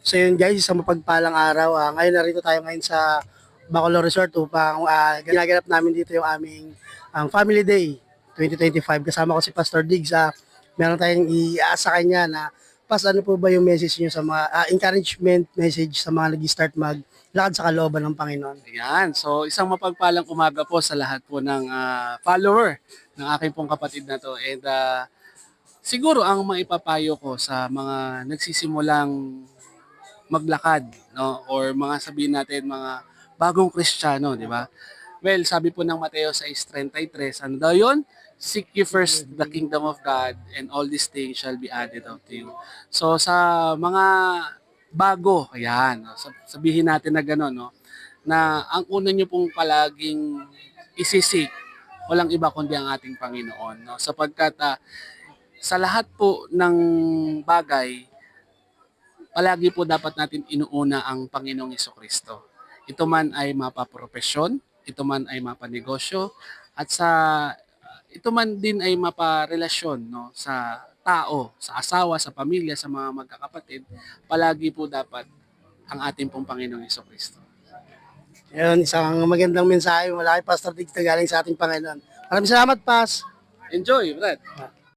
So yun guys, isang mapagpalang araw. Ngayon narito tayo ngayon sa Bacolod Resort upang ginaganap namin dito yung aming Family Day 2025. Kasama ko si Pastor Diggs. Meron tayong sa kanya na ano po ba yung message niyo sa mga encouragement message sa mga nag-start maglakad sa kalooban ng Panginoon? Ayan. So, isang mapagpalang umaga po sa lahat po ng follower ng aking pong kapatid na to. And siguro ang maipapayo ko sa mga nagsisimulang maglakad, no? Or mga sabihin natin mga bagong Kristiyano, di ba? Well, sabi po ng Mateo 6:33, ano daw yun? Seek ye first the kingdom of God and all these things shall be added unto you. So sa mga bago, ayan, no? Sabihin natin na gano'n, no? Na ang una nyo pong palaging isisik, walang iba kundi ang ating Panginoon. No? Sapagkat sa lahat po ng bagay, palagi po dapat natin inuuna ang Panginoong Hesukristo. Ito man ay mapaprofesyon, ito man ay mapanegosyo, at ito man din ay maparelasyon, no, sa tao, sa asawa, sa pamilya, sa mga magkakapatid, palagi po dapat ang ating pong Panginoong Hesukristo. Yun, isang magandang mensahe mula kay Pastor Diggs na galing sa ating Panginoon. Maraming salamat, Pas. Enjoy, Brad!